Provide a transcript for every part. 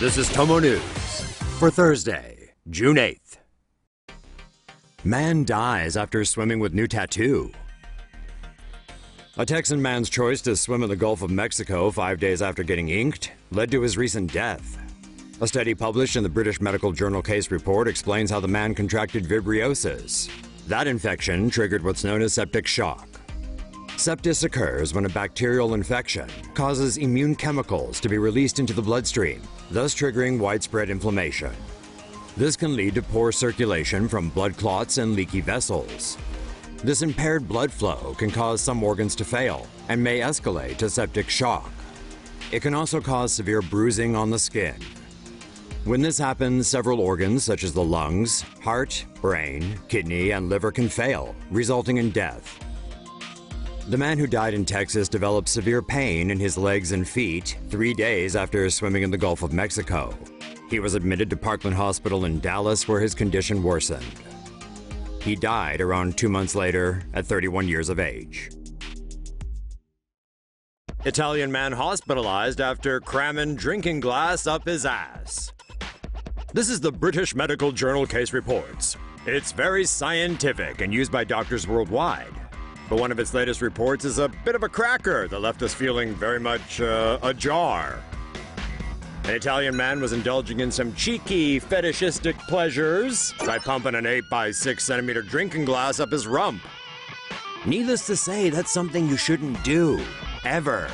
This is TomoNews for Thursday, June 8th. Man dies after swimming with new tattoo. A Texan man's choice to swim in the Gulf of Mexico 5 days after getting inked led to his recent death. A study published in the British medical journal Case Report explains how the man contracted vibriosis. That infection triggered what's known as septic shock. Sepsis occurs when a bacterial infection causes immune chemicals to be released into the bloodstream, thus triggering widespread inflammation. This can lead to poor circulation from blood clots and leaky vessels. This impaired blood flow can cause some organs to fail and may escalate to septic shock. It can also cause severe bruising on the skin. When this happens, several organs such as the lungs, heart, brain, kidney, and liver can fail, resulting in death. The man who died in Texas developed severe pain in his legs and feet 3 days after swimming in the Gulf of Mexico. He was admitted to Parkland Hospital in Dallas where his condition worsened. He died around 2 months later at 31 years of age. Italian man hospitalized after cramming drinking glass up his ass. This is the British medical journal Case Reports. It's very scientific and used by doctors worldwide. But one of its latest reports is a bit of a cracker that left us feeling very much ajar. An Italian man was indulging in some cheeky, fetishistic pleasures by pumping an 8 by 6 centimeter drinking glass up his rump. Needless to say, that's something you shouldn't do, ever.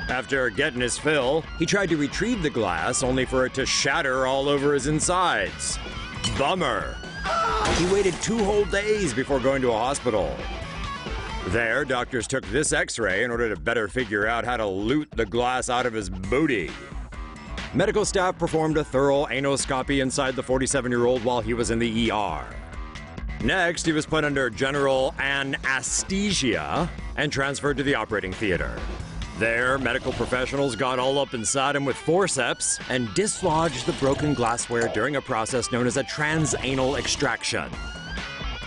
After getting his fill, he tried to retrieve the glass only for it to shatter all over his insides. Bummer. He waited 2 whole days before going to a hospital. There, doctors took this x-ray in order to better figure out how to loot the glass out of his booty. Medical staff performed a thorough anoscopy inside the 47-year-old while he was in the ER. Next, he was put under general anesthesia and transferred to the operating theater. There, medical professionals got all up inside him with forceps and dislodged the broken glassware during a process known as a transanal extraction.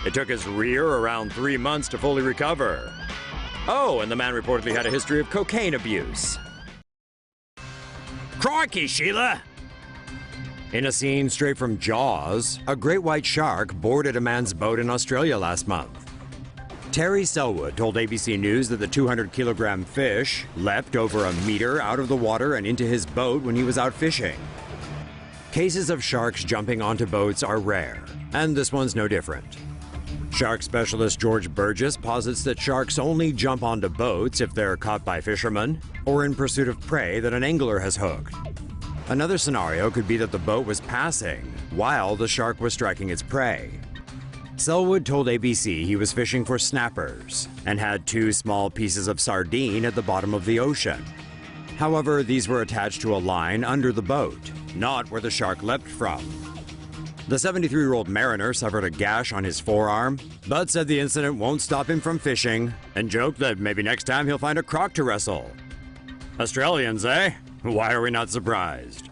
It took his rear around 3 months to fully recover. Oh, and the man reportedly had a history of cocaine abuse. Crikey, Sheila! In a scene straight from Jaws, a great white shark boarded a man's boat in Australia last month. Terry Selwood told ABC News that the 200-kilogram fish leapt over a meter out of the water and into his boat when he was out fishing. Cases of sharks jumping onto boats are rare, and this one's no different. Shark specialist George Burgess posits that sharks only jump onto boats if they're caught by fishermen or in pursuit of prey that an angler has hooked. Another scenario could be that the boat was passing while the shark was striking its prey. Selwood told ABC he was fishing for snappers and had 2 small pieces of sardine at the bottom of the ocean. However, these were attached to a line under the boat, not where the shark leapt from. The 73-year-old mariner suffered a gash on his forearm, but said the incident won't stop him from fishing and joked that maybe next time he'll find a croc to wrestle. Australians, eh? Why are we not surprised?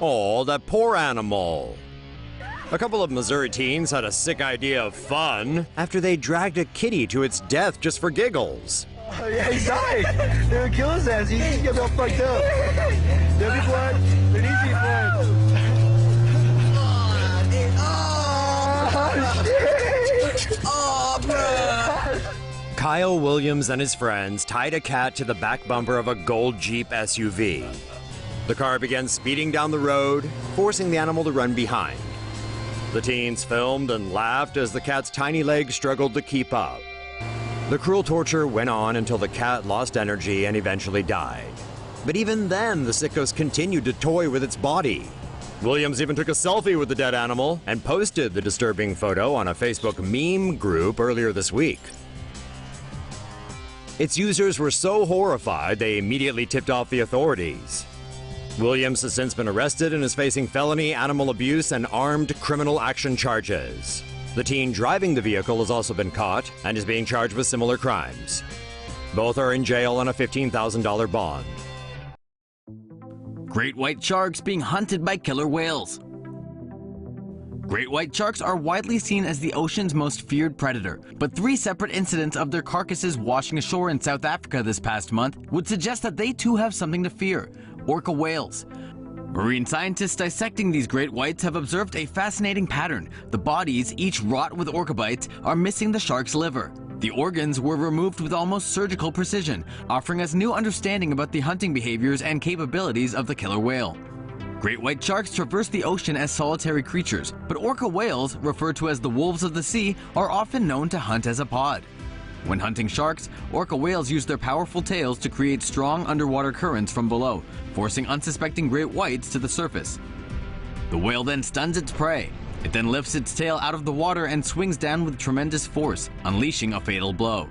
Oh, that poor animal. A couple of Missouri teens had a sick idea of fun after they dragged a kitty to its death just for giggles. Oh, yeah, he's dying. They're gonna kill his ass. He's gonna get all fucked up. There'll be blood. There needs to be blood. Oh, bro. Kyle Williams and his friends tied a cat to the back bumper of a gold Jeep SUV. The car began speeding down the road, forcing the animal to run behind. The teens filmed and laughed as the cat's tiny legs struggled to keep up. The cruel torture went on until the cat lost energy and eventually died. But even then, the sickos continued to toy with its body. Williams even took a selfie with the dead animal and posted the disturbing photo on a Facebook meme group earlier this week. Its users were so horrified they immediately tipped off the authorities. Williams has since been arrested and is facing felony animal abuse and armed criminal action charges. The teen driving the vehicle has also been caught and is being charged with similar crimes. Both are in jail on a $15,000 bond. Great white sharks being hunted by killer whales. Great white sharks are widely seen as the ocean's most feared predator, but 3 separate incidents of their carcasses washing ashore in South Africa this past month would suggest that they too have something to fear. orca whales. Marine scientists dissecting these great whites have observed a fascinating pattern. The bodies, each wrought with orca bites, are missing the shark's liver. The organs were removed with almost surgical precision, offering us new understanding about the hunting behaviors and capabilities of the killer whale. Great white sharks traverse the ocean as solitary creatures, but orca whales, referred to as the wolves of the sea, are often known to hunt as a pod. When hunting sharks, orca whales use their powerful tails to create strong underwater currents from below, forcing unsuspecting great whites to the surface. The whale then stuns its prey. It then lifts its tail out of the water and swings down with tremendous force, unleashing a fatal blow.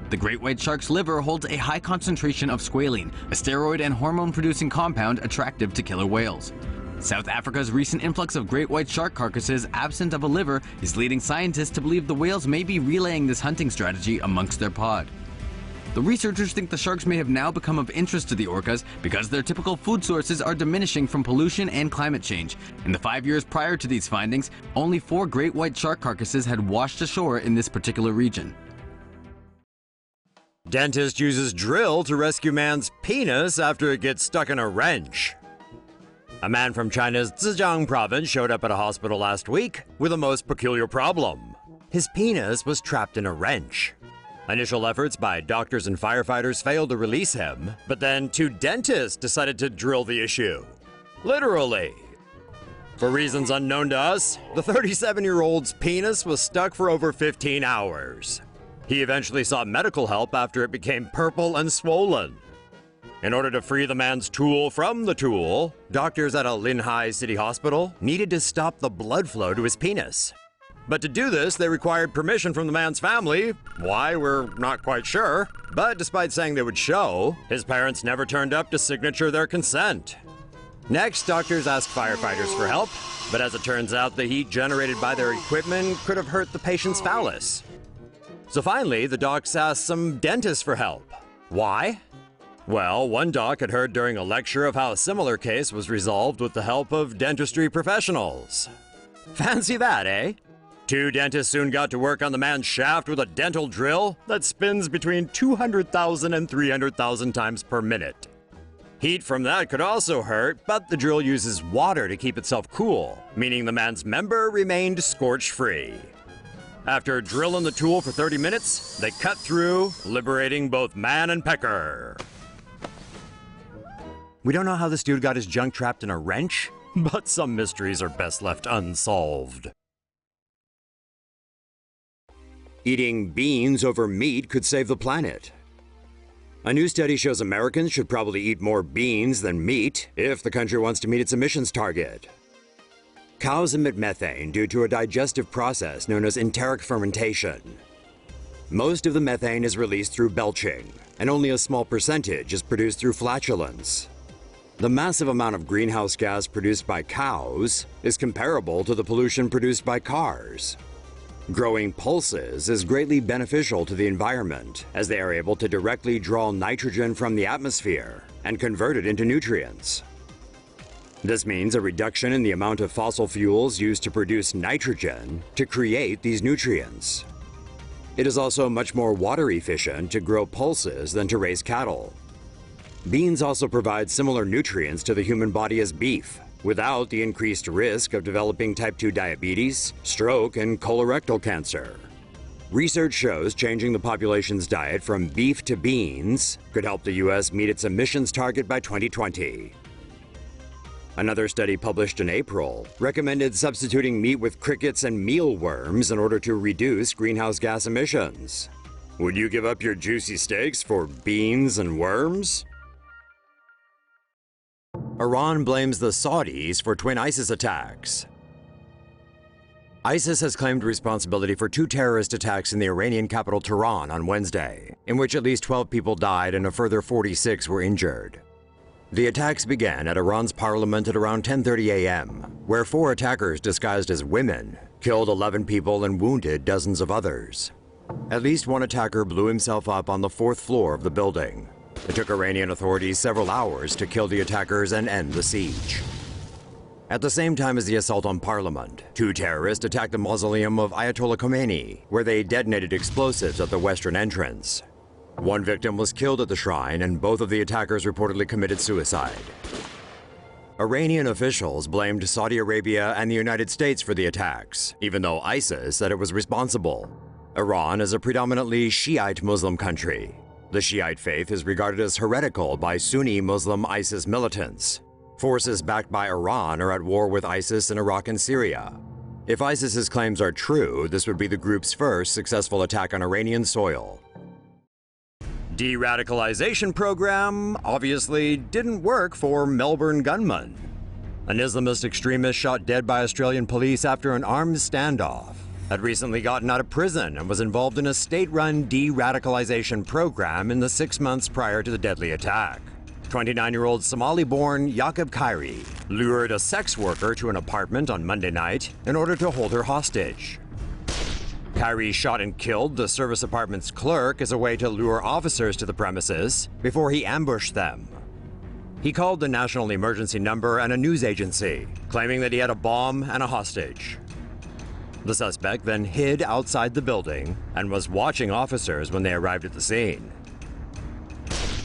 The great white shark's liver holds a high concentration of squalene, a steroid and hormone-producing compound attractive to killer whales. South Africa's recent influx of great white shark carcasses absent of a liver is leading scientists to believe the whales may be relaying this hunting strategy amongst their pod. The researchers think the sharks may have now become of interest to the orcas because their typical food sources are diminishing from pollution and climate change. In the 5 years prior to these findings, only 4 great white shark carcasses had washed ashore in this particular region. Dentist uses drill to rescue man's penis after it gets stuck in a wrench. A man from China's Zhejiang province showed up at a hospital last week with a most peculiar problem. His penis was trapped in a wrench. Initial efforts by doctors and firefighters failed to release him, but then 2 dentists decided to drill the issue. Literally. For reasons unknown to us, the 37-year-old's penis was stuck for over 15 hours. He eventually sought medical help after it became purple and swollen. In order to free the man's tool from the tool, doctors at a Linhai City Hospital needed to stop the blood flow to his penis. But to do this, they required permission from the man's family. Why, we're not quite sure. But despite saying they would show, his parents never turned up to signature their consent. Next, doctors asked firefighters for help, but as it turns out, the heat generated by their equipment could have hurt the patient's phallus. So finally, the docs asked some dentists for help. Why? Well, one doc had heard during a lecture of how a similar case was resolved with the help of dentistry professionals. Fancy that, eh? 2 dentists soon got to work on the man's shaft with a dental drill that spins between 200,000 and 300,000 times per minute. Heat from that could also hurt, but the drill uses water to keep itself cool, meaning the man's member remained scorch-free. After drilling the tool for 30 minutes, they cut through, liberating both man and pecker. We don't know how this dude got his junk trapped in a wrench, but some mysteries are best left unsolved. Eating beans over meat could save the planet. A new study shows Americans should probably eat more beans than meat if the country wants to meet its emissions target. Cows emit methane due to a digestive process known as enteric fermentation. Most of the methane is released through belching, and only a small percentage is produced through flatulence. The massive amount of greenhouse gas produced by cows is comparable to the pollution produced by cars. Growing pulses is greatly beneficial to the environment, as they are able to directly draw nitrogen from the atmosphere and convert it into nutrients. This means a reduction in the amount of fossil fuels used to produce nitrogen to create these nutrients. It is also much more water efficient to grow pulses than to raise cattle. Beans also provide similar nutrients to the human body as beef, without the increased risk of developing type 2 diabetes, stroke, and colorectal cancer. Research shows changing the population's diet from beef to beans could help the U.S. meet its emissions target by 2020. Another study published in April recommended substituting meat with crickets and mealworms in order to reduce greenhouse gas emissions. Would you give up your juicy steaks for beans and worms? Iran blames the Saudis for twin ISIS attacks. ISIS has claimed responsibility for 2 terrorist attacks in the Iranian capital Tehran on Wednesday, in which at least 12 people died and a further 46 were injured. The attacks began at Iran's parliament at around 10:30 a.m., where 4 attackers disguised as women killed 11 people and wounded dozens of others. At least one attacker blew himself up on the 4th floor of the building. It took Iranian authorities several hours to kill the attackers and end the siege. At the same time as the assault on Parliament, 2 terrorists attacked the mausoleum of Ayatollah Khomeini, where they detonated explosives at the western entrance. 1 victim was killed at the shrine, and both of the attackers reportedly committed suicide. Iranian officials blamed Saudi Arabia and the United States for the attacks, even though ISIS said it was responsible. Iran is a predominantly Shiite Muslim country. The Shiite faith is regarded as heretical by Sunni Muslim ISIS militants. Forces backed by Iran are at war with ISIS in Iraq and Syria. If ISIS's claims are true, this would be the group's first successful attack on Iranian soil. Deradicalization program obviously didn't work for Melbourne gunman. An Islamist extremist shot dead by Australian police after an armed standoff had recently gotten out of prison and was involved in a state-run de-radicalization program in the 6 months prior to the deadly attack. 29-year-old Somali-born Yaqub Khairi lured a sex worker to an apartment on Monday night in order to hold her hostage. Khairi shot and killed the service apartment's clerk as a way to lure officers to the premises before he ambushed them. He called the national emergency number and a news agency, claiming that he had a bomb and a hostage. The suspect then hid outside the building and was watching officers when they arrived at the scene.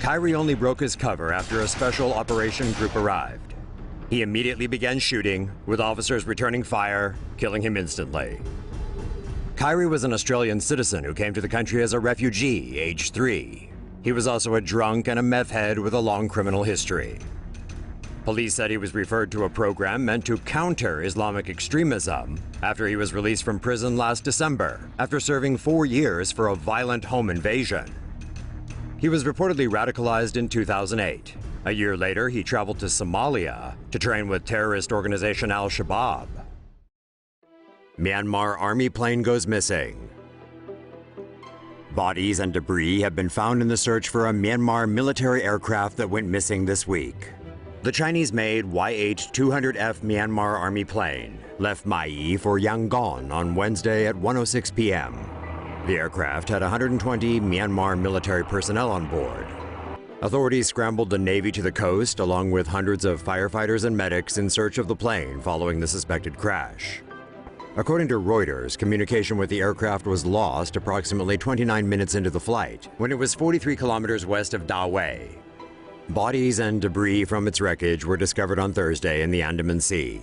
Khairi only broke his cover after a special operation group arrived. He immediately began shooting, with officers returning fire, killing him instantly. Khairi was an Australian citizen who came to the country as a refugee, age 3. He was also a drunk and a meth head with a long criminal history. Police said he was referred to a program meant to counter Islamic extremism after he was released from prison last December after serving 4 years for a violent home invasion. He was reportedly radicalized in 2008. A year later, he traveled to Somalia to train with terrorist organization Al-Shabaab. Myanmar Army plane goes missing. Bodies and debris have been found in the search for a Myanmar military aircraft that went missing this week. The Chinese-made YH-200F Myanmar Army plane left Mai for Yangon on Wednesday at 1:06 p.m. The aircraft had 120 Myanmar military personnel on board. Authorities scrambled the Navy to the coast along with hundreds of firefighters and medics in search of the plane following the suspected crash. According to Reuters, communication with the aircraft was lost approximately 29 minutes into the flight, when it was 43 kilometers west of Dawei. Bodies and debris from its wreckage were discovered on Thursday in the Andaman Sea.